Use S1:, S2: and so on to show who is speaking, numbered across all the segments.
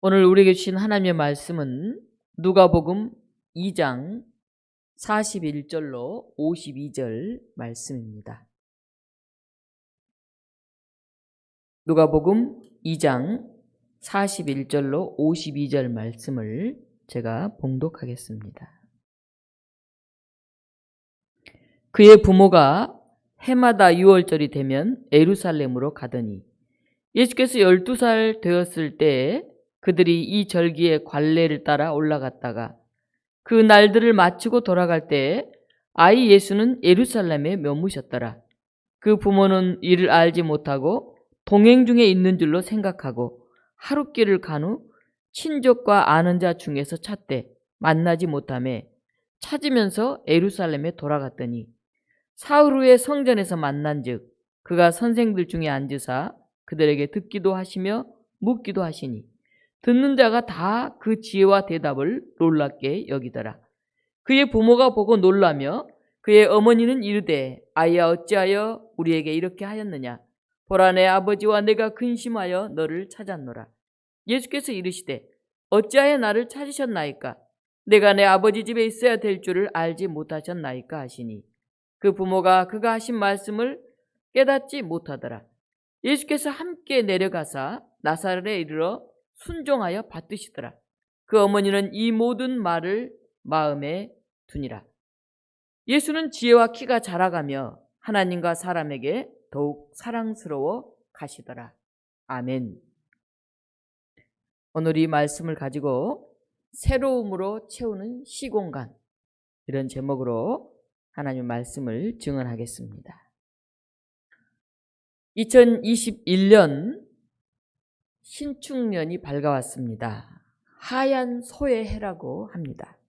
S1: 오늘 우리에게 주신 하나님의 말씀은 누가복음 2장 41절로 52절 말씀입니다. 누가복음 2장 41절로 52절 말씀을 제가 봉독하겠습니다. 그의 부모가 해마다 6월절이 되면 예루살렘으로 가더니 예수께서 12살 되었을 때에 그들이 이 절기의 관례를 따라 올라갔다가 그 날들을 마치고 돌아갈 때에 아이 예수는 예루살렘에 머무셨더라. 그 부모는 이를 알지 못하고 동행 중에 있는 줄로 생각하고 하룻길을 간 후 친족과 아는 자 중에서 찾되 만나지 못하며 찾으면서 예루살렘에 돌아갔더니 사흘 후에 성전에서 만난즉 그가 선생들 중에 앉으사 그들에게 듣기도 하시며 묻기도 하시니 듣는 자가 다 그 지혜와 대답을 놀랍게 여기더라. 그의 부모가 보고 놀라며 그의 어머니는 이르되 아이야 어찌하여 우리에게 이렇게 하였느냐. 보라 내 아버지와 내가 근심하여 너를 찾았노라. 예수께서 이르시되 어찌하여 나를 찾으셨나이까. 내가 내 아버지 집에 있어야 될 줄을 알지 못하셨나이까 하시니 그 부모가 그가 하신 말씀을 깨닫지 못하더라. 예수께서 함께 내려가사 나사렛에 이르러 순종하여 받드시더라. 그 어머니는 이 모든 말을 마음에 두니라. 예수는 지혜와 키가 자라가며 하나님과 사람에게 더욱 사랑스러워 가시더라. 아멘. 오늘 이 말씀을 가지고 새로움으로 채우는 시공간, 이런 제목으로 하나님의 말씀을 증언하겠습니다. 2021년 신축년이 밝아왔습니다. 하얀 소의 해라고 합니다.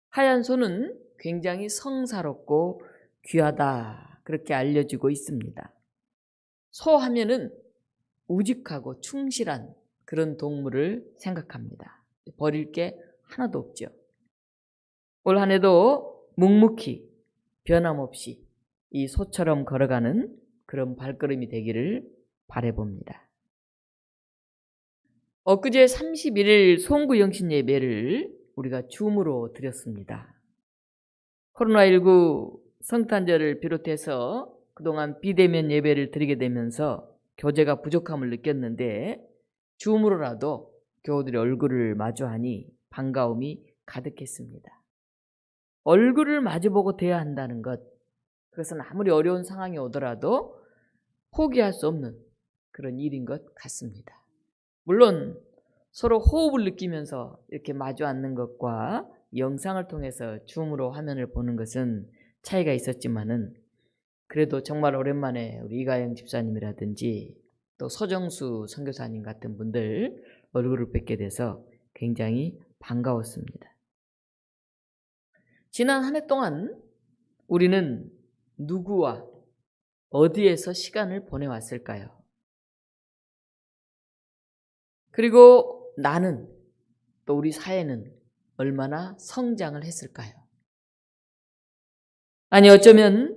S1: 하얀 소는 굉장히 성사롭고 귀하다, 그렇게 알려지고 있습니다. 소 하면은 우직하고 충실한 그런 동물을 생각합니다. 버릴 게 하나도 없죠. 올 한 해도 묵묵히 변함없이 이 소처럼 걸어가는 그런 발걸음이 되기를 바라봅니다. 엊그제 31일 송구영신 예배를 우리가 줌으로 드렸습니다. 코로나19 성탄절을 비롯해서 그동안 비대면 예배를 드리게 되면서 교제가 부족함을 느꼈는데 줌으로라도 교우들의 얼굴을 마주하니 반가움이 가득했습니다. 얼굴을 마주보고 대해야 한다는 것, 그것은 아무리 어려운 상황이 오더라도 포기할 수 없는 그런 일인 것 같습니다. 물론 서로 호흡을 느끼면서 이렇게 마주 앉는 것과 영상을 통해서 줌으로 화면을 보는 것은 차이가 있었지만은 그래도 정말 오랜만에 우리 이가영 집사님이라든지 또 서정수 선교사님 같은 분들 얼굴을 뵙게 돼서 굉장히 반가웠습니다. 지난 한 해 동안 우리는 누구와 어디에서 시간을 보내왔을까요? 그리고 나는, 또 우리 사회는 얼마나 성장을 했을까요? 아니 어쩌면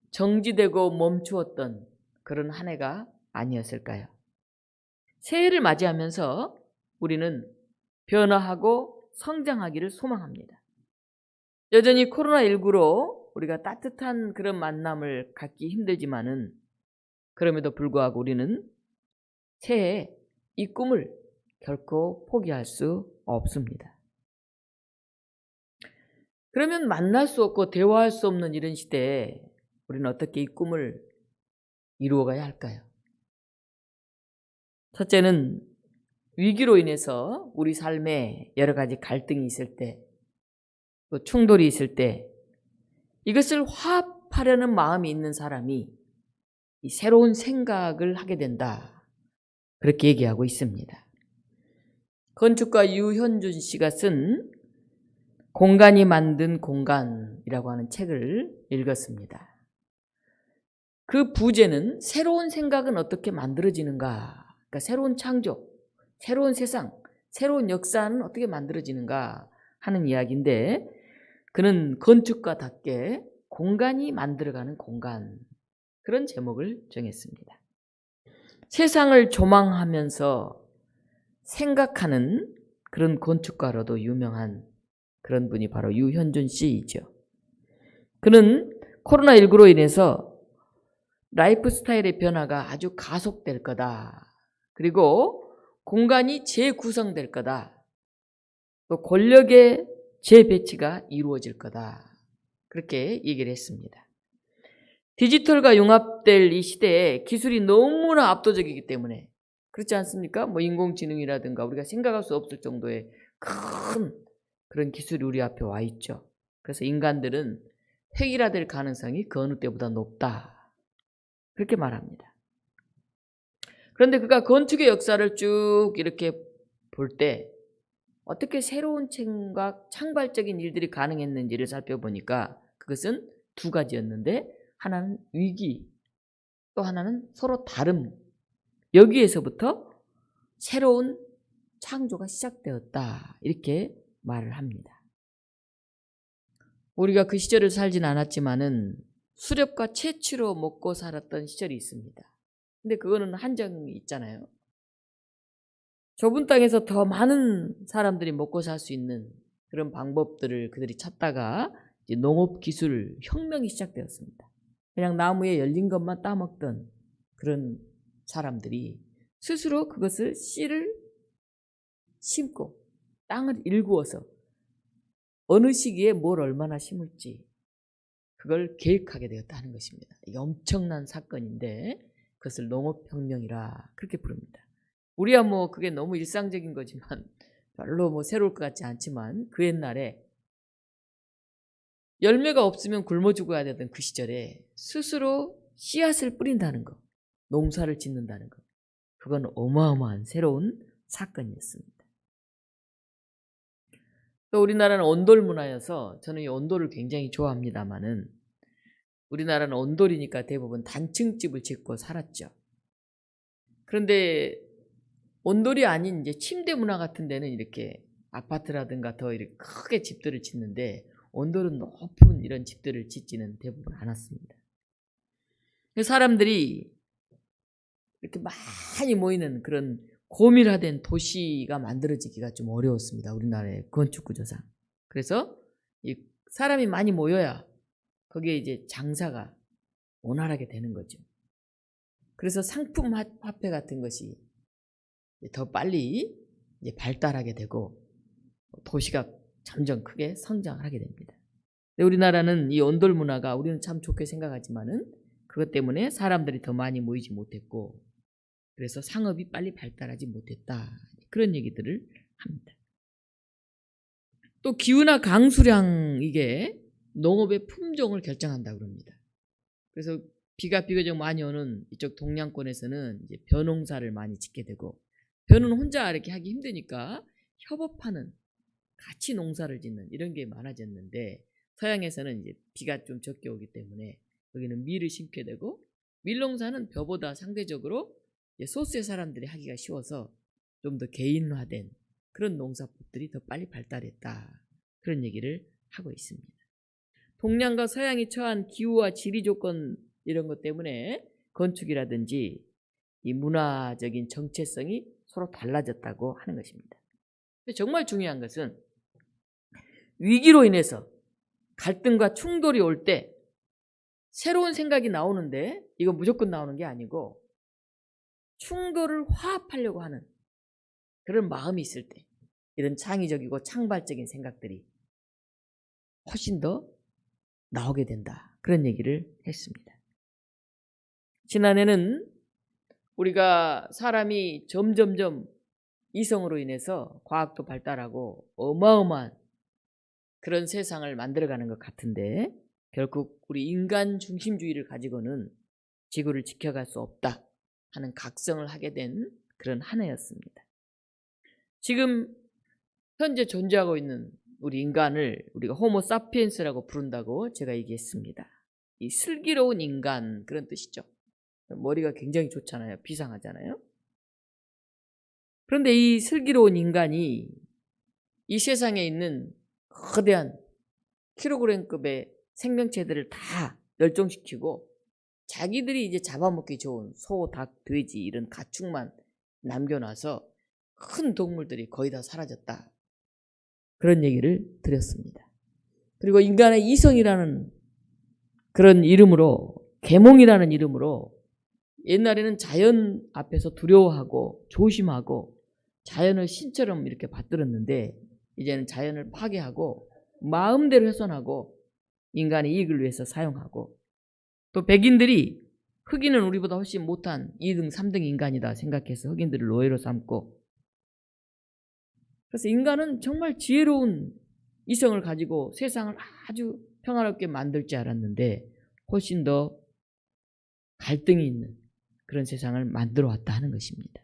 S1: 정지되고 멈추었던 그런 한 해가 아니었을까요? 새해를 맞이하면서 우리는 변화하고 성장하기를 소망합니다. 여전히 코로나19로 우리가 따뜻한 그런 만남을 갖기 힘들지만은 그럼에도 불구하고 우리는 새해에 이 꿈을 결코 포기할 수 없습니다. 그러면 만날 수 없고 대화할 수 없는 이런 시대에 우리는 어떻게 이 꿈을 이루어가야 할까요? 첫째는 위기로 인해서 우리 삶에 여러 가지 갈등이 있을 때, 또 충돌이 있을 때 이것을 화합하려는 마음이 있는 사람이 이 새로운 생각을 하게 된다, 그렇게 얘기하고 있습니다. 건축가 유현준 씨가 쓴 공간이 만든 공간이라고 하는 책을 읽었습니다. 그 부제는 새로운 생각은 어떻게 만들어지는가, 그러니까 새로운 창조, 새로운 세상, 새로운 역사는 어떻게 만들어지는가 하는 이야기인데, 그는 건축가답게 공간이 만들어가는 공간, 그런 제목을 정했습니다. 세상을 조망하면서 생각하는 그런 건축가로도 유명한 그런 분이 바로 유현준 씨이죠. 그는 코로나19로 인해서 라이프 스타일의 변화가 아주 가속될 거다. 그리고 공간이 재구성될 거다. 또 권력의 재배치가 이루어질 거다. 그렇게 얘기를 했습니다. 디지털과 융합될 이 시대에 기술이 너무나 압도적이기 때문에 그렇지 않습니까? 뭐 인공지능이라든가 우리가 생각할 수 없을 정도의 큰 그런 기술이 우리 앞에 와 있죠. 그래서 인간들은 획일화될 가능성이 그 어느 때보다 높다. 그렇게 말합니다. 그런데 그가 건축의 역사를 쭉 이렇게 볼 때 어떻게 새로운 생각, 창발적인 일들이 가능했는지를 살펴보니까 그것은 두 가지였는데 하나는 위기, 또 하나는 서로 다름. 여기에서부터 새로운 창조가 시작되었다. 이렇게 말을 합니다. 우리가 그 시절을 살진 않았지만은 수렵과 채취로 먹고 살았던 시절이 있습니다. 근데 그거는 한정이 있잖아요. 좁은 땅에서 더 많은 사람들이 먹고 살 수 있는 그런 방법들을 그들이 찾다가 이제 농업 기술 혁명이 시작되었습니다. 그냥 나무에 열린 것만 따먹던 그런 사람들이 스스로 그것을 씨를 심고 땅을 일구어서 어느 시기에 뭘 얼마나 심을지 그걸 계획하게 되었다는 것입니다. 이게 엄청난 사건인데 그것을 농업혁명이라 그렇게 부릅니다. 우리야 뭐 그게 너무 일상적인 거지만 별로 뭐 새로울 것 같지 않지만 그 옛날에 열매가 없으면 굶어 죽어야 되던 그 시절에 스스로 씨앗을 뿌린다는 거, 농사를 짓는다는 거, 그건 어마어마한 새로운 사건이었습니다. 또 우리나라는 온돌 문화여서 저는 이 온돌을 굉장히 좋아합니다만은 우리나라는 온돌이니까 대부분 단층집을 짓고 살았죠. 그런데 온돌이 아닌 이제 침대 문화 같은 데는 이렇게 아파트라든가 더 이렇게 크게 집들을 짓는데 온돌은 높은 이런 집들을 짓지는 대부분 않았습니다. 사람들이 이렇게 많이 모이는 그런 고밀화된 도시가 만들어지기가 좀 어려웠습니다. 우리나라의 건축구조상. 그래서 이 사람이 많이 모여야 거기에 이제 장사가 원활하게 되는 거죠. 그래서 상품 화폐 같은 것이 더 빨리 이제 발달하게 되고 도시가 점점 크게 성장하게 됩니다. 근데 우리나라는 이 온돌 문화가 우리는 참 좋게 생각하지만은 그것 때문에 사람들이 더 많이 모이지 못했고 그래서 상업이 빨리 발달하지 못했다. 그런 얘기들을 합니다. 또 기후나 강수량 이게 농업의 품종을 결정한다고 합니다. 그래서 비가 비교적 많이 오는 이쪽 동양권에서는 이제 벼농사를 많이 짓게 되고 벼는 혼자 이렇게 하기 힘드니까 협업하는 같이 농사를 짓는 이런 게 많아졌는데 서양에서는 이제 비가 좀 적게 오기 때문에 여기는 밀을 심게 되고 밀농사는 벼보다 상대적으로 소수의 사람들이 하기가 쉬워서 좀 더 개인화된 그런 농사법들이 더 빨리 발달했다. 그런 얘기를 하고 있습니다. 동양과 서양이 처한 기후와 지리 조건 이런 것 때문에 건축이라든지 이 문화적인 정체성이 서로 달라졌다고 하는 것입니다. 정말 중요한 것은 위기로 인해서 갈등과 충돌이 올 때 새로운 생각이 나오는데 이거 무조건 나오는 게 아니고 충돌을 화합하려고 하는 그런 마음이 있을 때 이런 창의적이고 창발적인 생각들이 훨씬 더 나오게 된다. 그런 얘기를 했습니다. 지난해는 우리가 사람이 점점점 이성으로 인해서 과학도 발달하고 어마어마한 그런 세상을 만들어가는 것 같은데 결국 우리 인간 중심주의를 가지고는 지구를 지켜갈 수 없다 하는 각성을 하게 된 그런 한 해였습니다. 지금 현재 존재하고 있는 우리 인간을 우리가 호모 사피엔스라고 부른다고 제가 얘기했습니다. 이 슬기로운 인간 그런 뜻이죠. 머리가 굉장히 좋잖아요. 비상하잖아요. 그런데 이 슬기로운 인간이 이 세상에 있는 거대한 킬로그램급의 생명체들을 다 멸종시키고 자기들이 이제 잡아먹기 좋은 소, 닭, 돼지 이런 가축만 남겨놔서 큰 동물들이 거의 다 사라졌다. 그런 얘기를 드렸습니다. 그리고 인간의 이성이라는 그런 이름으로, 계몽이라는 이름으로 옛날에는 자연 앞에서 두려워하고 조심하고 자연을 신처럼 이렇게 받들었는데 이제는 자연을 파괴하고 마음대로 훼손하고 인간의 이익을 위해서 사용하고 또 백인들이 흑인은 우리보다 훨씬 못한 2등, 3등 인간이다 생각해서 흑인들을 노예로 삼고 그래서 인간은 정말 지혜로운 이성을 가지고 세상을 아주 평화롭게 만들 줄 알았는데 훨씬 더 갈등이 있는 그런 세상을 만들어 왔다 하는 것입니다.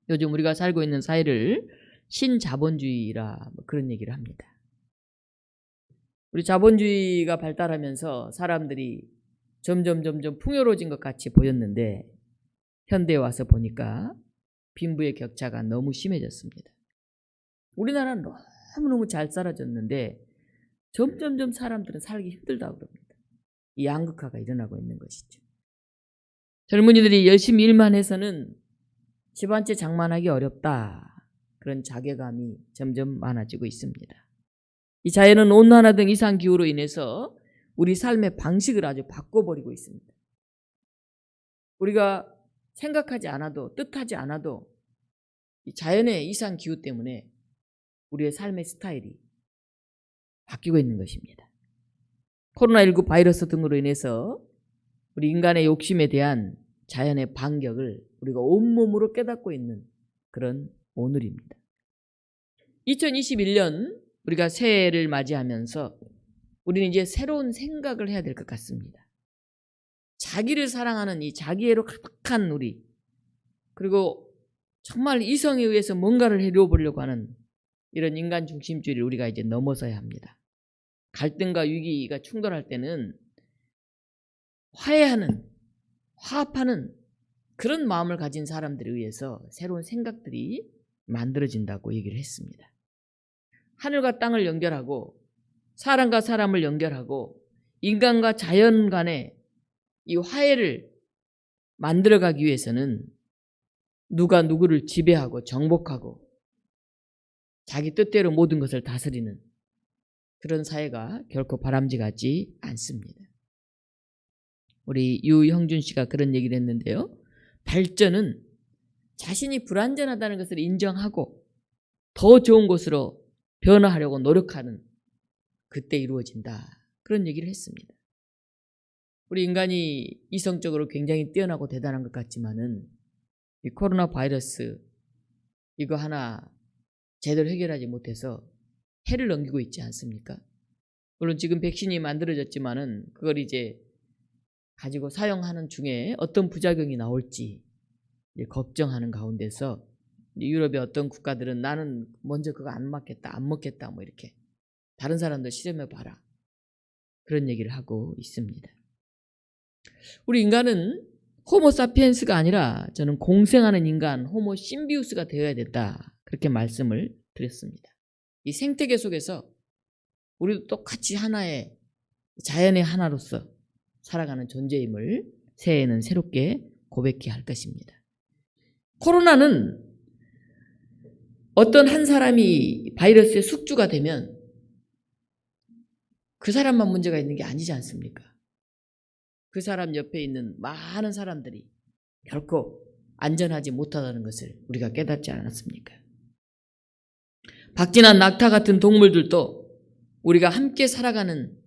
S1: 요즘 우리가 살고 있는 사회를 신자본주의라 그런 얘기를 합니다. 우리 자본주의가 발달하면서 사람들이 점점 풍요로워진 것 같이 보였는데 현대에 와서 보니까 빈부의 격차가 너무 심해졌습니다. 우리나라는 너무너무 잘 살아졌는데 점점 사람들은 살기 힘들다고 그럽니다. 이 양극화가 일어나고 있는 것이죠. 젊은이들이 열심히 일만 해서는 집 한 채 장만하기 어렵다. 그런 자괴감이 점점 많아지고 있습니다. 이 자연은 온난화 등 이상기후로 인해서 우리 삶의 방식을 아주 바꿔버리고 있습니다. 우리가 생각하지 않아도 뜻하지 않아도 이 자연의 이상기후 때문에 우리의 삶의 스타일이 바뀌고 있는 것입니다. 코로나19 바이러스 등으로 인해서 우리 인간의 욕심에 대한 자연의 반격을 우리가 온몸으로 깨닫고 있는 그런 오늘입니다. 2021년 우리가 새해를 맞이하면서 우리는 이제 새로운 생각을 해야 될 것 같습니다. 자기를 사랑하는 이 자기애로 가득한 우리, 그리고 정말 이성에 의해서 뭔가를 이루어보려고 하는 이런 인간 중심주의를 우리가 이제 넘어서야 합니다. 갈등과 위기가 충돌할 때는 화해하는, 화합하는 그런 마음을 가진 사람들에 의해서 새로운 생각들이 만들어진다고 얘기를 했습니다. 하늘과 땅을 연결하고 사람과 사람을 연결하고 인간과 자연 간의 이 화해를 만들어가기 위해서는 누가 누구를 지배하고 정복하고 자기 뜻대로 모든 것을 다스리는 그런 사회가 결코 바람직하지 않습니다. 우리 유형준 씨가 그런 얘기를 했는데요. 발전은 자신이 불완전하다는 것을 인정하고 더 좋은 곳으로 변화하려고 노력하는 그때 이루어진다. 그런 얘기를 했습니다. 우리 인간이 이성적으로 굉장히 뛰어나고 대단한 것 같지만은 이 코로나 바이러스 이거 하나 제대로 해결하지 못해서 해를 넘기고 있지 않습니까? 물론 지금 백신이 만들어졌지만은 그걸 이제 가지고 사용하는 중에 어떤 부작용이 나올지 걱정하는 가운데서 유럽의 어떤 국가들은 나는 먼저 그거 안 맞겠다, 안 먹겠다 뭐 이렇게 다른 사람들 실험해 봐라 그런 얘기를 하고 있습니다. 우리 인간은 호모 사피엔스가 아니라 저는 공생하는 인간 호모 심비우스가 되어야 된다 그렇게 말씀을 드렸습니다. 이 생태계 속에서 우리도 똑같이 하나의 자연의 하나로서 살아가는 존재임을 새해에는 새롭게 고백해야 할 것입니다. 코로나는 어떤 한 사람이 바이러스의 숙주가 되면 그 사람만 문제가 있는 게 아니지 않습니까? 그 사람 옆에 있는 많은 사람들이 결코 안전하지 못하다는 것을 우리가 깨닫지 않았습니까? 박쥐나 낙타 같은 동물들도 우리가 함께 살아가는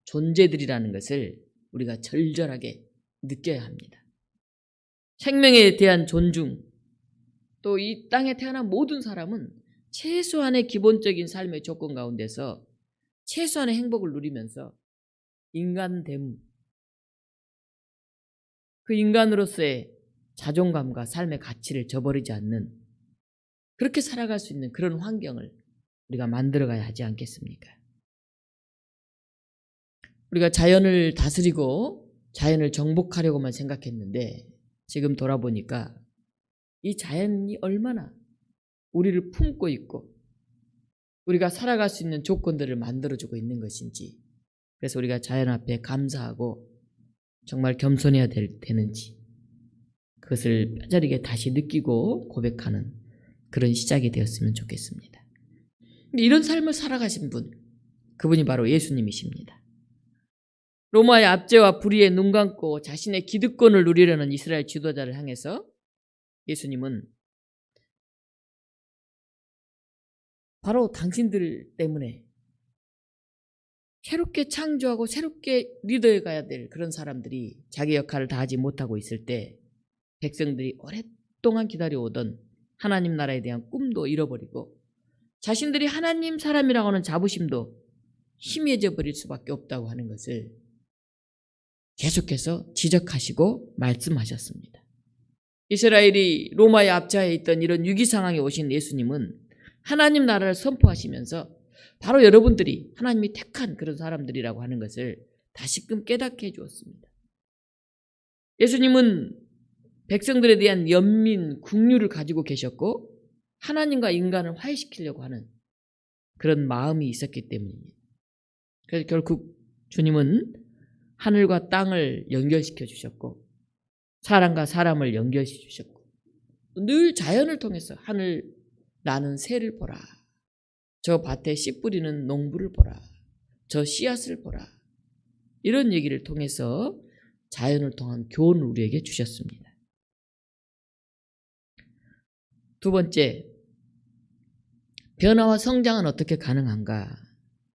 S1: 존재들이라는 것을 우리가 절절하게 느껴야 합니다. 생명에 대한 존중, 또 이 땅에 태어난 모든 사람은 최소한의 기본적인 삶의 조건 가운데서 최소한의 행복을 누리면서 인간됨, 그 인간으로서의 자존감과 삶의 가치를 저버리지 않는 그렇게 살아갈 수 있는 그런 환경을 우리가 만들어가야 하지 않겠습니까? 우리가 자연을 다스리고 자연을 정복하려고만 생각했는데 지금 돌아보니까 이 자연이 얼마나 우리를 품고 있고 우리가 살아갈 수 있는 조건들을 만들어주고 있는 것인지, 그래서 우리가 자연 앞에 감사하고 정말 겸손해야 되는지 그것을 뼈저리게 다시 느끼고 고백하는 그런 시작이 되었으면 좋겠습니다. 이런 삶을 살아가신 분, 그분이 바로 예수님이십니다. 로마의 압제와 불의에 눈 감고 자신의 기득권을 누리려는 이스라엘 지도자를 향해서 예수님은 바로 당신들 때문에 새롭게 창조하고 새롭게 리더해 가야 될 그런 사람들이 자기 역할을 다하지 못하고 있을 때 백성들이 오랫동안 기다려오던 하나님 나라에 대한 꿈도 잃어버리고 자신들이 하나님 사람이라고 하는 자부심도 희미해져 버릴 수밖에 없다고 하는 것을 계속해서 지적하시고 말씀하셨습니다. 이스라엘이 로마의 압제하에 있던 이런 위기 상황에 오신 예수님은 하나님 나라를 선포하시면서 바로 여러분들이 하나님이 택한 그런 사람들이라고 하는 것을 다시금 깨닫게 해주었습니다. 예수님은 백성들에 대한 연민, 긍휼을 가지고 계셨고 하나님과 인간을 화해시키려고 하는 그런 마음이 있었기 때문입니다. 그래서 결국 주님은 하늘과 땅을 연결시켜 주셨고 사람과 사람을 연결시켜 주셨고 늘 자연을 통해서 하늘 나는 새를 보라. 저 밭에 씨 뿌리는 농부를 보라. 저 씨앗을 보라. 이런 얘기를 통해서 자연을 통한 교훈을 우리에게 주셨습니다. 두 번째, 변화와 성장은 어떻게 가능한가?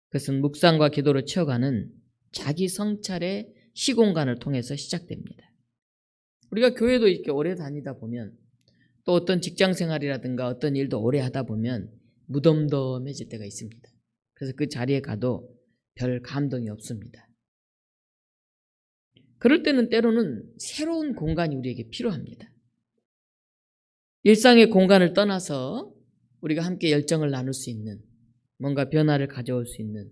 S1: 그것은 묵상과 기도로 채워가는 자기 성찰의 시공간을 통해서 시작됩니다. 우리가 교회도 이렇게 오래 다니다 보면 또 어떤 직장 생활이라든가 어떤 일도 오래 하다 보면 무덤덤해질 때가 있습니다. 그래서 그 자리에 가도 별 감동이 없습니다. 그럴 때는 때로는 새로운 공간이 우리에게 필요합니다. 일상의 공간을 떠나서 우리가 함께 열정을 나눌 수 있는 뭔가 변화를 가져올 수 있는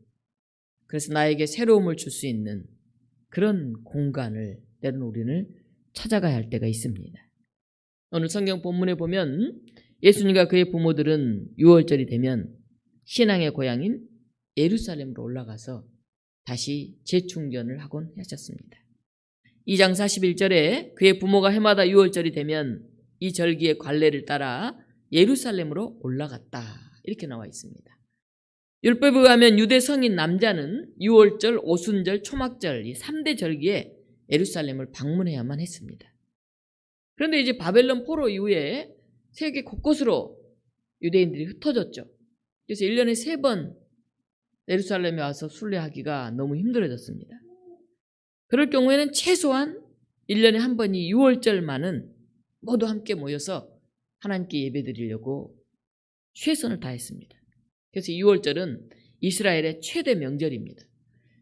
S1: 그래서 나에게 새로움을 줄 수 있는 그런 공간을 때로는 우리는 찾아가야 할 때가 있습니다. 오늘 성경 본문에 보면 예수님과 그의 부모들은 6월절이 되면 신앙의 고향인 예루살렘으로 올라가서 다시 재충전을 하곤 하셨습니다. 2장 41절에 그의 부모가 해마다 6월절이 되면 이 절기의 관례를 따라 예루살렘으로 올라갔다 이렇게 나와 있습니다. 율법에 의하면 유대 성인 남자는 6월절, 오순절, 초막절 이 3대 절기에 예루살렘을 방문해야만 했습니다. 그런데 이제 바벨론 포로 이후에 세계 곳곳으로 유대인들이 흩어졌죠. 그래서 1년에 3번 예루살렘에 와서 순례하기가 너무 힘들어졌습니다. 그럴 경우에는 최소한 1년에 한 번이 6월절만은 모두 함께 모여서 하나님께 예배드리려고 최선을 다했습니다. 그래서 6월절은 이스라엘의 최대 명절입니다.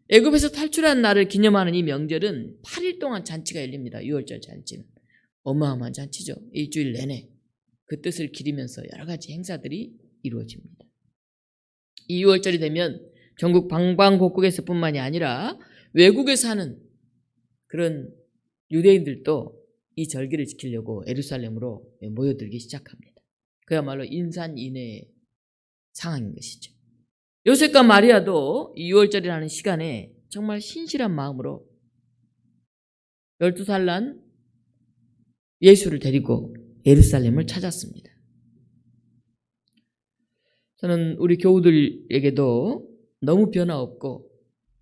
S1: 애굽에서 탈출한 날을 기념하는 이 명절은 8일 동안 잔치가 열립니다. 6월절 잔치는. 어마어마한 잔치죠. 일주일 내내 그 뜻을 기리면서 여러 가지 행사들이 이루어집니다. 이 6월절이 되면 전국 방방곡곡에서 뿐만이 아니라 외국에 사는 그런 유대인들도 이 절기를 지키려고 예루살렘으로 모여들기 시작합니다. 그야말로 인산인해의 상황인 것이죠. 요셉과 마리아도 이 6월절이라는 시간에 정말 신실한 마음으로 12살 난 예수를 데리고 예루살렘을 찾았습니다. 저는 우리 교우들에게도 너무 변화 없고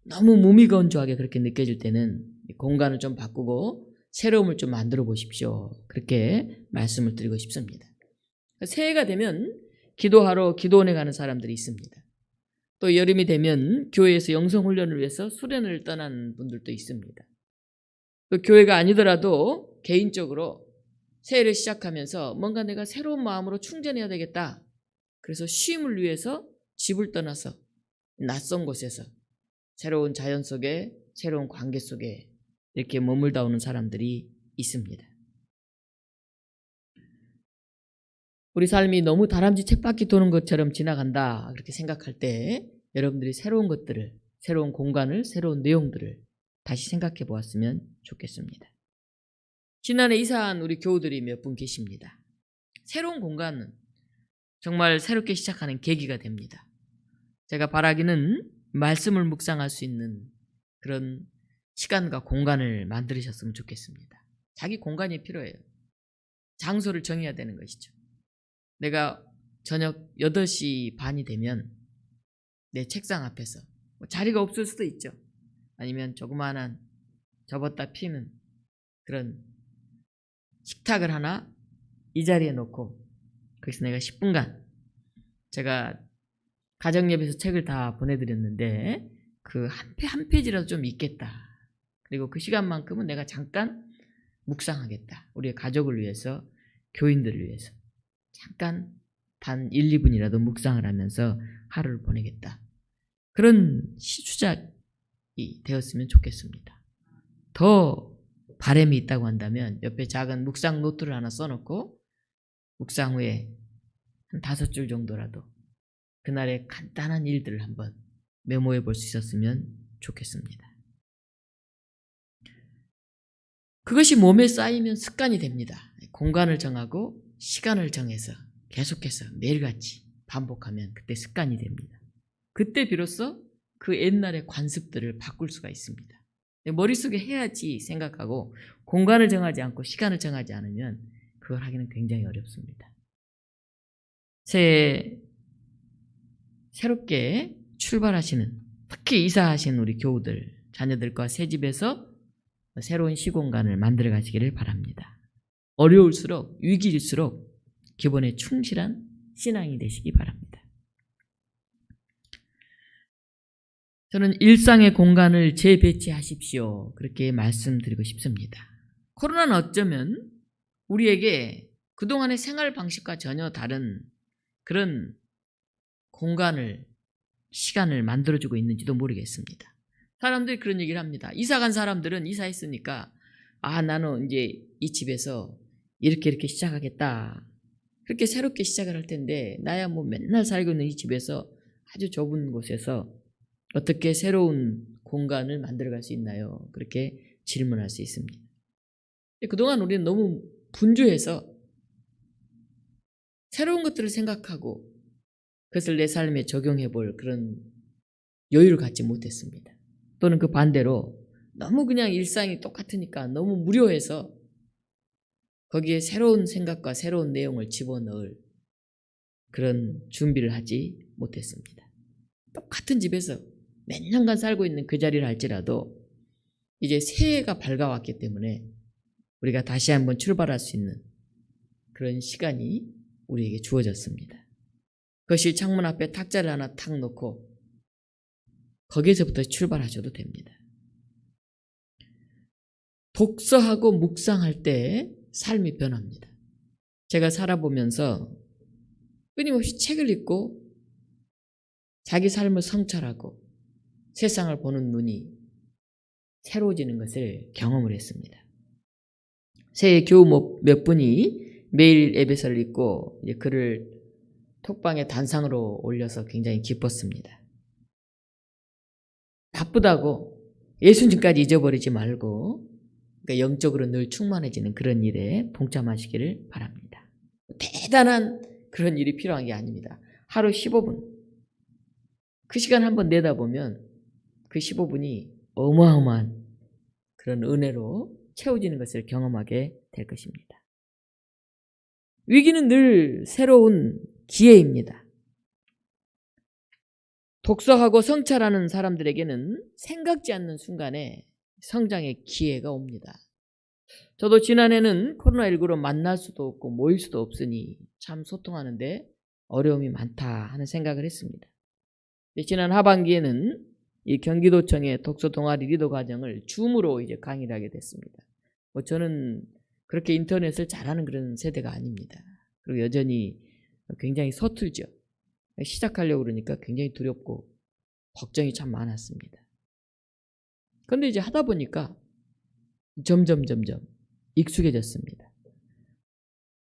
S1: 너무 무미건조하게 그렇게 느껴질 때는 공간을 좀 바꾸고 새로움을 좀 만들어 보십시오. 그렇게 말씀을 드리고 싶습니다. 새해가 되면 기도하러 기도원에 가는 사람들이 있습니다. 또 여름이 되면 교회에서 영성훈련을 위해서 수련을 떠나는 분들도 있습니다. 또 교회가 아니더라도 개인적으로 새해를 시작하면서 뭔가 내가 새로운 마음으로 충전해야 되겠다. 그래서 쉼을 위해서 집을 떠나서 낯선 곳에서 새로운 자연 속에 새로운 관계 속에 이렇게 머물다 오는 사람들이 있습니다. 우리 삶이 너무 다람쥐 쳇바퀴 도는 것처럼 지나간다 그렇게 생각할 때 여러분들이 새로운 것들을, 새로운 공간을, 새로운 내용들을 다시 생각해 보았으면 좋겠습니다. 지난해 이사한 우리 교우들이 몇 분 계십니다. 새로운 공간은 정말 새롭게 시작하는 계기가 됩니다. 제가 바라기는 말씀을 묵상할 수 있는 그런 시간과 공간을 만드셨으면 좋겠습니다. 자기 공간이 필요해요. 장소를 정해야 되는 것이죠. 내가 저녁 8시 반이 되면 내 책상 앞에서 자리가 없을 수도 있죠. 아니면 조그마한 접었다 피는 그런 식탁을 하나 이 자리에 놓고 거기서 내가 10분간 제가 가정예배에서 책을 다 보내드렸는데 그 한 페이지라도 좀 읽겠다. 그리고 그 시간만큼은 내가 잠깐 묵상하겠다. 우리의 가족을 위해서, 교인들을 위해서 잠깐 단 1, 2분이라도 묵상을 하면서 하루를 보내겠다. 그런 시주작이 되었으면 좋겠습니다. 더 바람이 있다고 한다면 옆에 작은 묵상 노트를 하나 써놓고 묵상 후에 한 5줄 정도라도 그날의 간단한 일들을 한번 메모해 볼 수 있었으면 좋겠습니다. 그것이 몸에 쌓이면 습관이 됩니다. 공간을 정하고 시간을 정해서 계속해서 매일같이 반복하면 그때 습관이 됩니다. 그때 비로소 그 옛날의 관습들을 바꿀 수가 있습니다. 머릿속에 해야지 생각하고 공간을 정하지 않고 시간을 정하지 않으면 그걸 하기는 굉장히 어렵습니다. 새롭게 출발하시는, 특히 이사하신 우리 교우들, 자녀들과 새 집에서 새로운 시공간을 만들어 가시기를 바랍니다. 어려울수록, 위기일수록 기본에 충실한 신앙이 되시기 바랍니다. 저는 일상의 공간을 재배치하십시오. 그렇게 말씀드리고 싶습니다. 코로나는 어쩌면 우리에게 그동안의 생활 방식과 전혀 다른 그런 공간을, 시간을 만들어주고 있는지도 모르겠습니다. 사람들이 그런 얘기를 합니다. 이사 간 사람들은 이사했으니까 나는 이제 이 집에서 이렇게 시작하겠다. 그렇게 새롭게 시작을 할 텐데 나야 뭐 맨날 살고 있는 이 집에서 아주 좁은 곳에서 어떻게 새로운 공간을 만들어갈 수 있나요? 그렇게 질문할 수 있습니다. 그동안 우리는 너무 분주해서 새로운 것들을 생각하고 그것을 내 삶에 적용해 볼 그런 여유를 갖지 못했습니다. 또는 그 반대로 너무 그냥 일상이 똑같으니까 너무 무료해서 거기에 새로운 생각과 새로운 내용을 집어넣을 그런 준비를 하지 못했습니다. 똑같은 집에서 몇 년간 살고 있는 그 자리를 할지라도 이제 새해가 밝아왔기 때문에 우리가 다시 한번 출발할 수 있는 그런 시간이 우리에게 주어졌습니다. 그것이 창문 앞에 탁자를 하나 탁 놓고 거기에서부터 출발하셔도 됩니다. 독서하고 묵상할 때 삶이 변합니다. 제가 살아보면서 끊임없이 책을 읽고 자기 삶을 성찰하고 세상을 보는 눈이 새로워지는 것을 경험을 했습니다. 새해 겨우 몇 분이 매일 에베소를 읽고 이제 글을 톡방에 단상으로 올려서 굉장히 기뻤습니다. 바쁘다고 예수님까지 잊어버리지 말고 그러니까 영적으로 늘 충만해지는 그런 일에 동참하시기를 바랍니다. 대단한 그런 일이 필요한 게 아닙니다. 하루 15분 그 시간 한번 내다보면 그 15분이 어마어마한 그런 은혜로 채워지는 것을 경험하게 될 것입니다. 위기는 늘 새로운 기회입니다. 독서하고 성찰하는 사람들에게는 생각지 않는 순간에 성장의 기회가 옵니다. 저도 지난해는 코로나19로 만날 수도 없고 모일 수도 없으니 참 소통하는데 어려움이 많다 하는 생각을 했습니다. 지난 하반기에는 이 경기도청의 독서 동아리 리더 과정을 줌으로 이제 강의를 하게 됐습니다. 저는 그렇게 인터넷을 잘하는 그런 세대가 아닙니다. 그리고 여전히 굉장히 서툴죠. 시작하려고 그러니까 굉장히 두렵고 걱정이 참 많았습니다. 그런데 이제 하다 보니까 점점 익숙해졌습니다.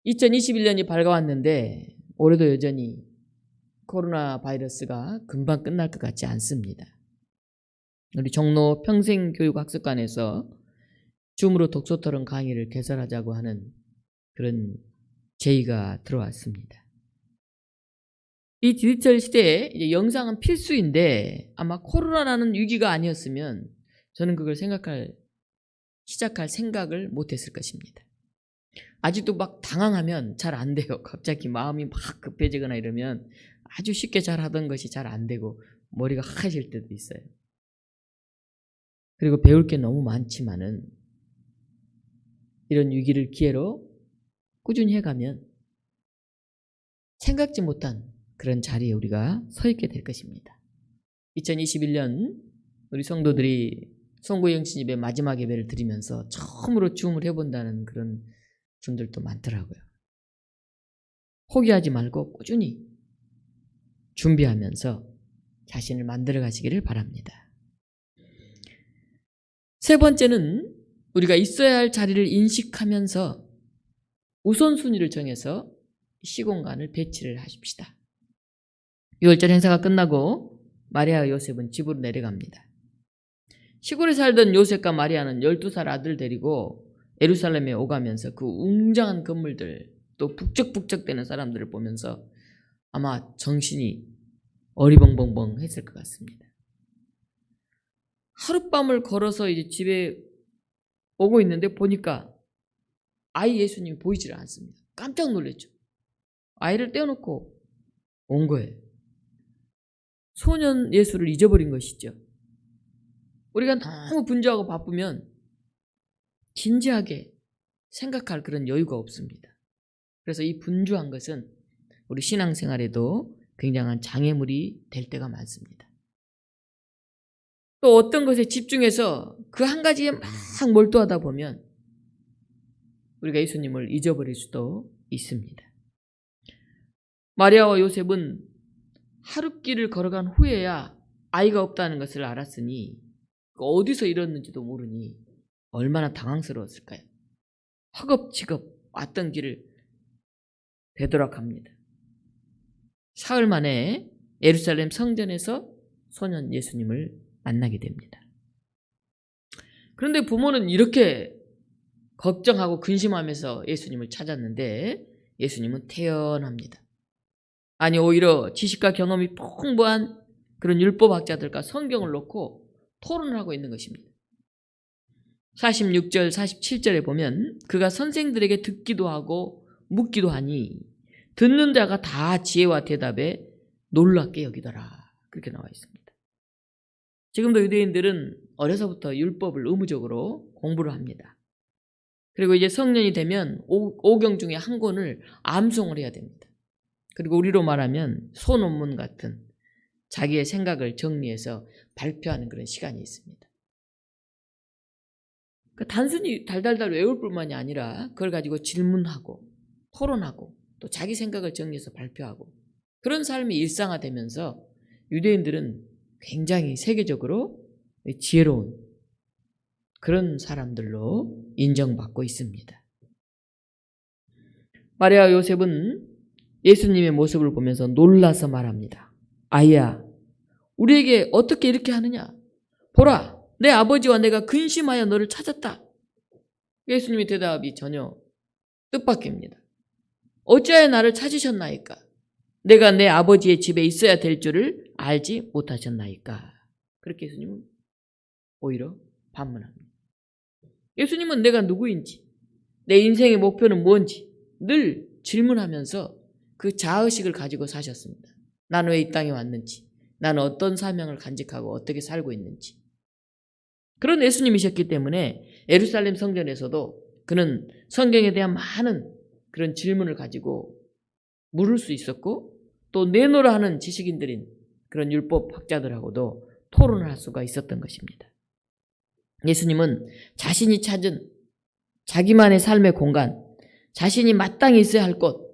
S1: 2021년이 밝아왔는데 올해도 여전히 코로나 바이러스가 금방 끝날 것 같지 않습니다. 우리 종로 평생교육학습관에서 줌으로 독서토론 강의를 개설하자고 하는 그런 제의가 들어왔습니다. 이 디지털 시대에 이제 영상은 필수인데 아마 코로나라는 위기가 아니었으면 저는 그걸 시작할 생각을 못했을 것입니다. 아직도 막 당황하면 잘 안 돼요. 갑자기 마음이 막 급해지거나 이러면 아주 쉽게 잘 하던 것이 잘 안 되고 머리가 하얘질 때도 있어요. 그리고 배울 게 너무 많지만은 이런 위기를 기회로 꾸준히 해가면 생각지 못한 그런 자리에 우리가 서 있게 될 것입니다. 2021년 우리 성도들이 송구영신 예배 마지막 예배를 드리면서 처음으로 줌을 해본다는 그런 분들도 많더라고요. 포기하지 말고 꾸준히 준비하면서 자신을 만들어 가시기를 바랍니다. 세 번째는 우리가 있어야 할 자리를 인식하면서 우선순위를 정해서 시공간을 배치를 하십시다. 6월절 행사가 끝나고 마리아와 요셉은 집으로 내려갑니다. 시골에 살던 요셉과 마리아는 12살 아들 데리고 예루살렘에 오가면서 그 웅장한 건물들 또 북적북적대는 사람들을 보면서 아마 정신이 어리벙벙벙 했을 것 같습니다. 하룻밤을 걸어서 이제 집에 오고 있는데 보니까 아이 예수님이 보이질 않습니다. 깜짝 놀랐죠. 아이를 떼어놓고 온 거예요. 소년 예수를 잊어버린 것이죠. 우리가 너무 분주하고 바쁘면 진지하게 생각할 그런 여유가 없습니다. 그래서 이 분주한 것은 우리 신앙생활에도 굉장한 장애물이 될 때가 많습니다. 또 어떤 것에 집중해서 그 한 가지에 막 몰두하다 보면 우리가 예수님을 잊어버릴 수도 있습니다. 마리아와 요셉은 하룻길을 걸어간 후에야 아이가 없다는 것을 알았으니 어디서 잃었는지도 모르니 얼마나 당황스러웠을까요? 허겁지겁 왔던 길을 되돌아갑니다. 사흘 만에 예루살렘 성전에서 소년 예수님을 만나게 됩니다. 그런데 부모는 이렇게 걱정하고 근심하면서 예수님을 찾았는데 예수님은 태연합니다. 아니 오히려 지식과 경험이 풍부한 그런 율법학자들과 성경을 놓고 토론을 하고 있는 것입니다. 46절 47절에 보면 그가 선생들에게 듣기도 하고 묻기도 하니 듣는 자가 다 지혜와 대답에 놀랍게 여기더라. 그렇게 나와 있습니다. 지금도 유대인들은 어려서부터 율법을 의무적으로 공부를 합니다. 그리고 이제 성년이 되면 5경 중에 한 권을 암송을 해야 됩니다. 그리고 우리로 말하면 소논문 같은 자기의 생각을 정리해서 발표하는 그런 시간이 있습니다. 그러니까 단순히 달달달 외울 뿐만이 아니라 그걸 가지고 질문하고 토론하고 또 자기 생각을 정리해서 발표하고 그런 삶이 일상화되면서 유대인들은 굉장히 세계적으로 지혜로운 그런 사람들로 인정받고 있습니다. 마리아와 요셉은 예수님의 모습을 보면서 놀라서 말합니다. 아이야, 우리에게 어떻게 이렇게 하느냐? 보라, 내 아버지와 내가 근심하여 너를 찾았다. 예수님의 대답이 전혀 뜻밖입니다. 어찌하여 나를 찾으셨나이까? 내가 내 아버지의 집에 있어야 될 줄을 알지 못하셨나이까? 그렇게 예수님은 오히려 반문합니다. 예수님은 내가 누구인지, 내 인생의 목표는 뭔지 늘 질문하면서 그 자의식을 가지고 사셨습니다. 나는 왜 이 땅에 왔는지, 나는 어떤 사명을 간직하고 어떻게 살고 있는지. 그런 예수님이셨기 때문에 예루살렘 성전에서도 그는 성경에 대한 많은 그런 질문을 가지고 물을 수 있었고 또 내노라 하는 지식인들인 그런 율법학자들하고도 토론을 할 수가 있었던 것입니다. 예수님은 자신이 찾은 자기만의 삶의 공간, 자신이 마땅히 있어야 할 곳,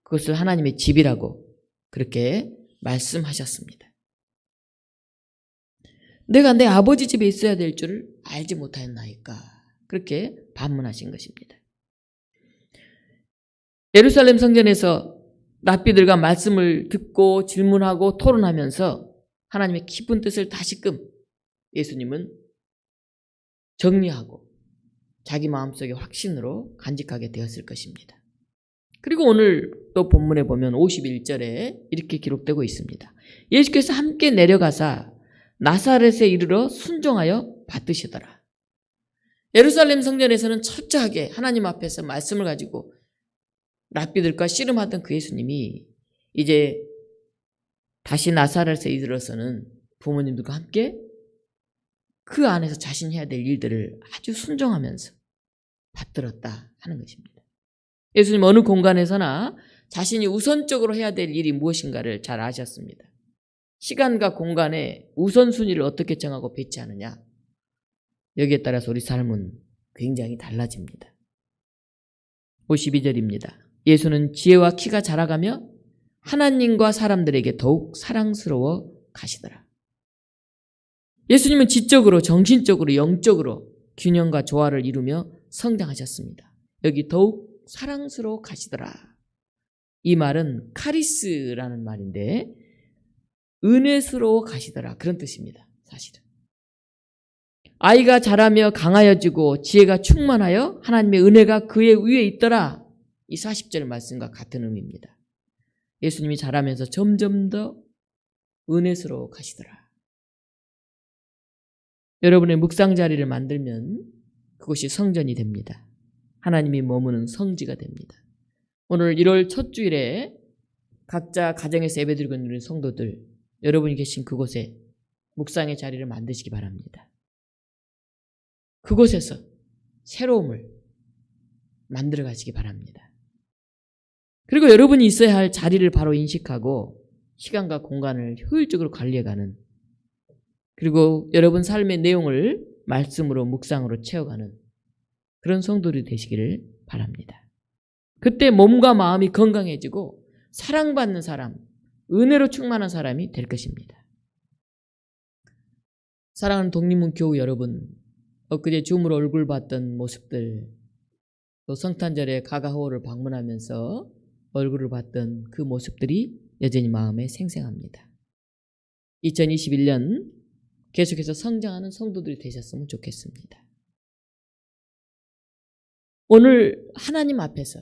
S1: 그것을 하나님의 집이라고 그렇게 말씀하셨습니다. 내가 내 아버지 집에 있어야 될 줄을 알지 못하였나이까? 그렇게 반문하신 것입니다. 예루살렘 성전에서 랍비들과 말씀을 듣고 질문하고 토론하면서 하나님의 깊은 뜻을 다시금 예수님은 정리하고 자기 마음속의 확신으로 간직하게 되었을 것입니다. 그리고 오늘 또 본문에 보면 51절에 이렇게 기록되고 있습니다. 예수께서 함께 내려가사 나사렛에 이르러 순종하여 받드시더라. 예루살렘 성전에서는 철저하게 하나님 앞에서 말씀을 가지고 랍비들과 씨름하던 그 예수님이 이제 다시 나사렛에 이르러서는 부모님들과 함께 그 안에서 자신이 해야 될 일들을 아주 순종하면서 받들었다 하는 것입니다. 예수님 어느 공간에서나 자신이 우선적으로 해야 될 일이 무엇인가를 잘 아셨습니다. 시간과 공간의 우선순위를 어떻게 정하고 배치하느냐, 여기에 따라서 우리 삶은 굉장히 달라집니다. 52절입니다. 예수는 지혜와 키가 자라가며 하나님과 사람들에게 더욱 사랑스러워 가시더라. 예수님은 지적으로, 정신적으로, 영적으로 균형과 조화를 이루며 성장하셨습니다. 여기 더욱 사랑스러워 가시더라. 이 말은 카리스라는 말인데 은혜스러워 가시더라, 그런 뜻입니다. 사실은 아이가 자라며 강하여지고 지혜가 충만하여 하나님의 은혜가 그의 위에 있더라, 이 40절 말씀과 같은 의미입니다. 예수님이 자라면서 점점 더 은혜스러워 가시더라. 여러분의 묵상 자리를 만들면 그것이 성전이 됩니다. 하나님이 머무는 성지가 됩니다. 오늘 1월 첫 주일에 각자 가정에서 예배드리고 있는 성도들, 여러분이 계신 그곳에 묵상의 자리를 만드시기 바랍니다. 그곳에서 새로움을 만들어 가시기 바랍니다. 그리고 여러분이 있어야 할 자리를 바로 인식하고 시간과 공간을 효율적으로 관리해가는, 그리고 여러분 삶의 내용을 말씀으로 묵상으로 채워가는 그런 성도들이 되시기를 바랍니다. 그때 몸과 마음이 건강해지고 사랑받는 사람, 은혜로 충만한 사람이 될 것입니다. 사랑하는 독립문교우 여러분, 엊그제 줌으로 얼굴 봤던 모습들, 또 성탄절에 가가호를 방문하면서 얼굴을 봤던 그 모습들이 여전히 마음에 생생합니다. 2021년 계속해서 성장하는 성도들이 되셨으면 좋겠습니다. 오늘 하나님 앞에서,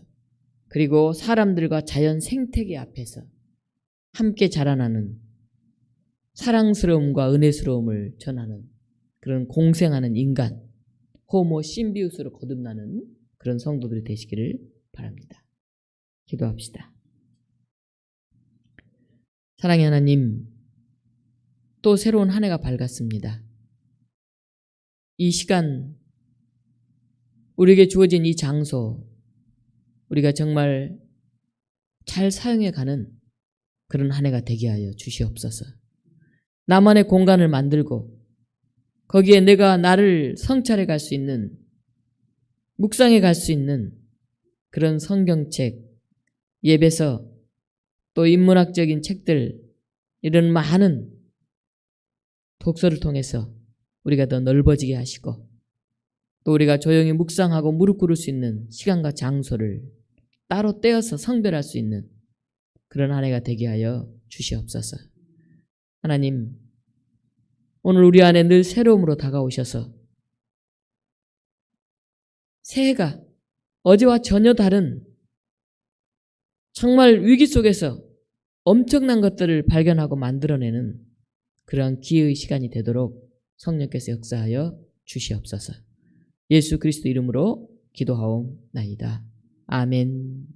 S1: 그리고 사람들과 자연 생태계 앞에서 함께 자라나는 사랑스러움과 은혜스러움을 전하는 그런 공생하는 인간, 호모 심비우스로 거듭나는 그런 성도들이 되시기를 바랍니다. 기도합시다. 사랑의 하나님, 또 새로운 한 해가 밝았습니다. 이 시간, 우리에게 주어진 이 장소, 우리가 정말 잘 사용해가는 그런 한 해가 되게 하여 주시옵소서. 나만의 공간을 만들고 거기에 내가 나를 성찰해 갈 수 있는, 묵상해 갈 수 있는 그런 성경책, 예배서, 또 인문학적인 책들, 이런 많은 독서를 통해서 우리가 더 넓어지게 하시고, 또 우리가 조용히 묵상하고 무릎 꿇을 수 있는 시간과 장소를 따로 떼어서 성별할 수 있는 그런 한 해가 되게 하여 주시옵소서. 하나님, 오늘 우리 안에 늘 새로움으로 다가오셔서 새해가 어제와 전혀 다른 정말 위기 속에서 엄청난 것들을 발견하고 만들어내는 그런 기회의 시간이 되도록 성령께서 역사하여 주시옵소서. 예수 그리스도 이름으로 기도하옵나이다. 아멘.